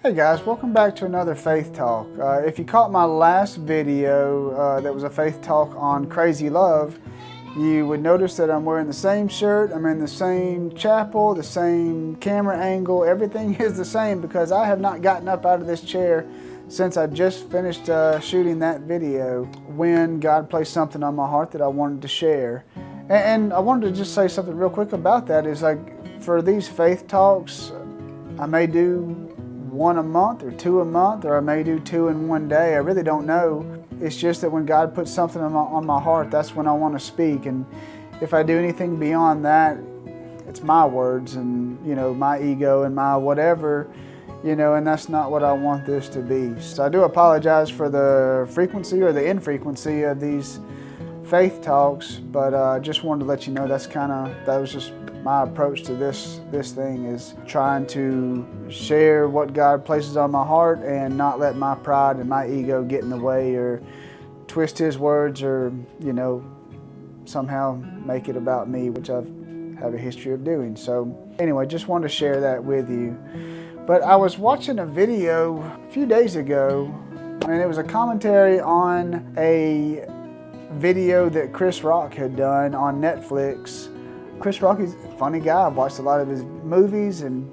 Hey guys, welcome back to another Faith Talk. If you caught my last video that was a Faith Talk on crazy love, you would notice that I'm wearing the same shirt, I'm in the same chapel, the same camera angle, everything is the same because I have not gotten up out of this chair since I just finished shooting that video when God placed something on my heart that I wanted to share. And I wanted to just say something real quick about that is like for these Faith Talks, I may do one a month or two a month, or I may do two in one day. I really don't know. It's just that when God puts something on my heart, that's when I want to speak. And if I do anything beyond that, it's my words and, my ego and my whatever, and that's not what I want this to be. So I do apologize for the frequency or the infrequency of these Faith Talks, but I just wanted to let you know that was just my approach to this thing is trying to share what God places on my heart and not let my pride and my ego get in the way or twist His words or, somehow make it about me, which I have a history of doing. So anyway, just wanted to share that with you. But I was watching a video a few days ago, and it was a commentary on a video that Chris Rock had done on Netflix. Chris Rock is a funny guy. I've watched a lot of his movies and,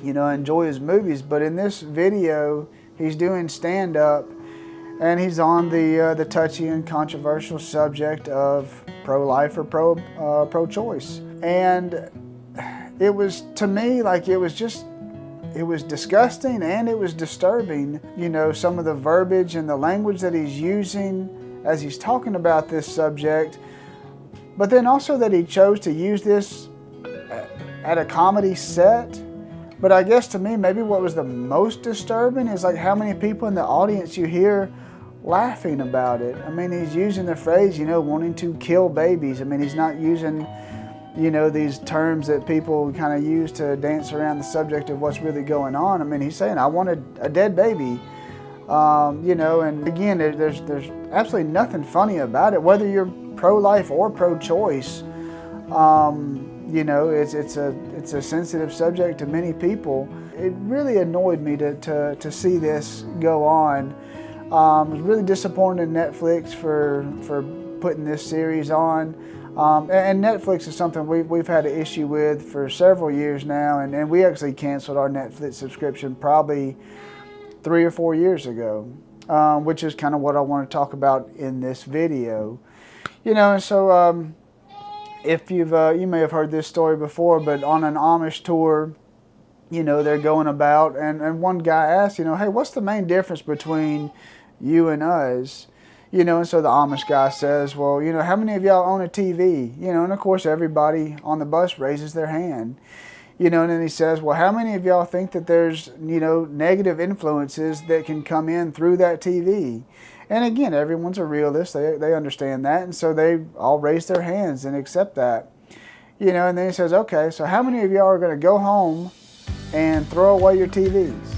enjoy his movies. But in this video, he's doing stand-up and he's on the touchy and controversial subject of pro-life or pro-choice. And it was, to me, like it was disgusting and it was disturbing, some of the verbiage and the language that he's using as he's talking about this subject. But then also that he chose to use this at a comedy set. But I guess to me, maybe what was the most disturbing is like how many people in the audience you hear laughing about it. I mean, he's using the phrase, wanting to kill babies. I mean, he's not using, these terms that people kind of use to dance around the subject of what's really going on. I mean, he's saying, I want a dead baby. And again, there's absolutely nothing funny about it, whether you're pro-life or pro-choice. It's a sensitive subject to many people. It really annoyed me to see this go on. I was really disappointed in Netflix for putting this series on. And Netflix is something we've had an issue with for several years now, and we actually canceled our Netflix subscription probably 3 or 4 years ago, which is kind of what I want to talk about in this video. And so if you may have heard this story before, but on an Amish tour, they're going about, and one guy asked, hey, what's the main difference between you and us? And so the Amish guy says, well, how many of y'all own a TV? And of course everybody on the bus raises their hand. And then he says, well, how many of y'all think that there's, negative influences that can come in through that TV? And again, everyone's a realist. They understand that. And so they all raise their hands and accept that. And then he says, okay, so how many of y'all are going to go home and throw away your TVs?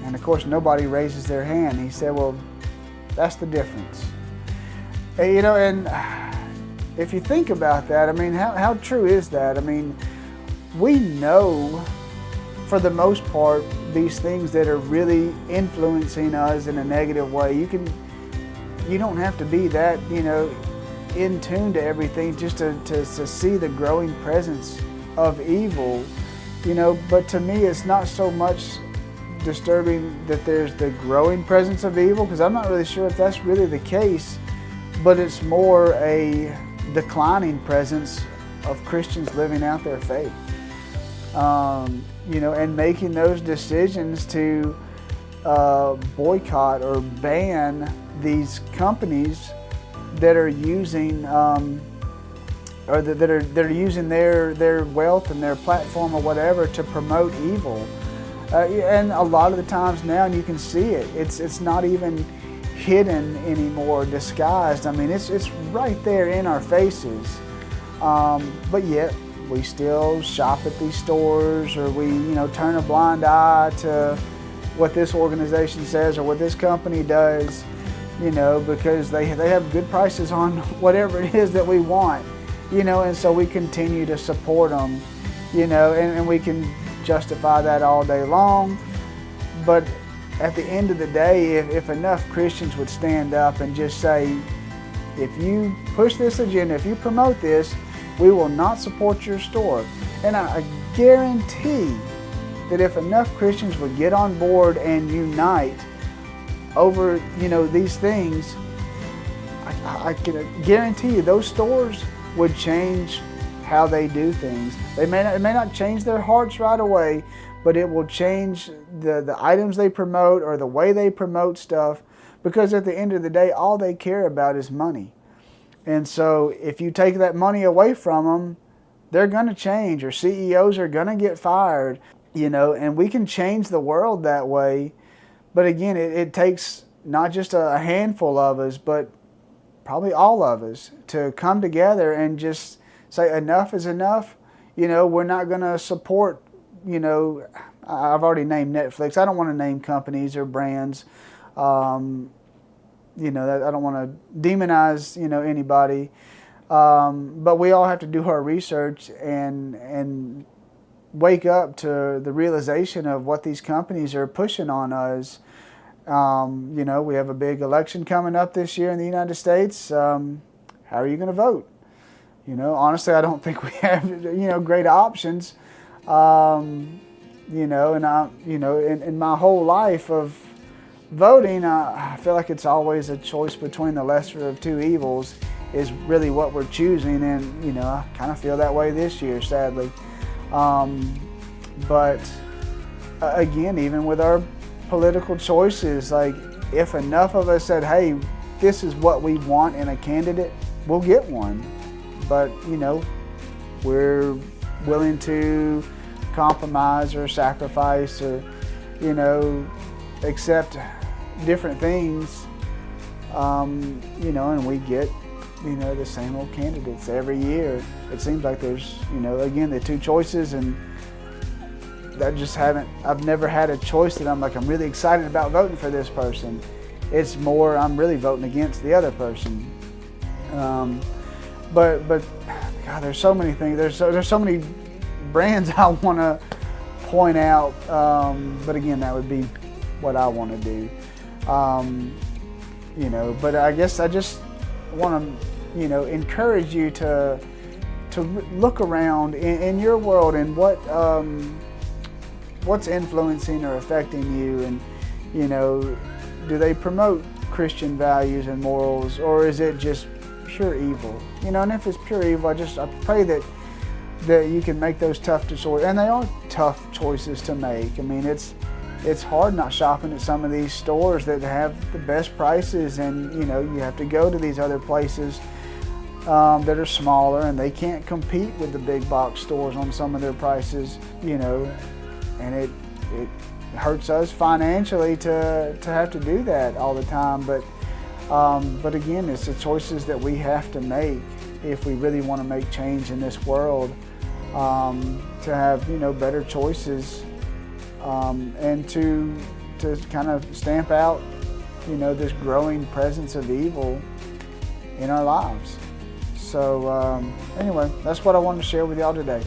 And of course, nobody raises their hand. He said, well, that's the difference. And if you think about that, I mean, how true is that? I mean, we know, for the most part, these things that are really influencing us in a negative way. You don't have to be that, in tune to everything just to see the growing presence of evil, But to me, it's not so much disturbing that there's the growing presence of evil, because I'm not really sure if that's really the case, but it's more a declining presence of Christians living out their faith. And making those decisions to boycott or ban these companies that are using or that are using their wealth and their platform or whatever to promote evil. And a lot of the times now, and you can see it, it's not even hidden anymore, disguised. I mean, it's right there in our faces. But yet we still shop at these stores, or we turn a blind eye to what this organization says or what this company does, because they have good prices on whatever it is that we want, and so we continue to support them, and we can justify that all day long. But at the end of the day, if enough Christians would stand up and just say, if you push this agenda, if you promote this, we will not support your store. And I guarantee that if enough Christians would get on board and unite over, these things, I can guarantee you those stores would change how they do things. It may not change their hearts right away, but it will change the items they promote or the way they promote stuff, because at the end of the day, all they care about is money. And so if you take that money away from them, they're going to change, or CEOs are going to get fired, and we can change the world that way. But again, it takes not just a handful of us, but probably all of us to come together and just say enough is enough. We're not going to support, I've already named Netflix. I don't want to name companies or brands. I don't want to demonize, anybody. But we all have to do our research and wake up to the realization of what these companies are pushing on us. We have a big election coming up this year in the United States. How are you going to vote? Honestly, I don't think we have, great options. And in my whole life of voting, I feel like it's always a choice between the lesser of two evils is really what we're choosing. And, I kind of feel that way this year, sadly. But again, even with our political choices, like if enough of us said, hey, this is what we want in a candidate, we'll get one. But, we're willing to compromise or sacrifice or, accept different things, and we get, the same old candidates every year. It seems like there's, again, the two choices, and I've never had a choice that I'm really excited about voting for this person. It's more, I'm really voting against the other person. But God, there's so many things. There's so many brands I want to point out. But again, that would be what I want to do. But I guess I just want to, encourage you to look around in your world and what's influencing or affecting you, and do they promote Christian values and morals, or is it just pure evil? And if it's pure evil, I pray that you can make those tough choices, and they are tough choices to make. I mean, it's hard not shopping at some of these stores that have the best prices, and you have to go to these other places that are smaller, and they can't compete with the big box stores on some of their prices, and it hurts us financially to have to do that all the time. But again, it's the choices that we have to make if we really want to make change in this world, to have better choices, and to kind of stamp out this growing presence of evil in our lives. So anyway, that's what I wanted to share with y'all today.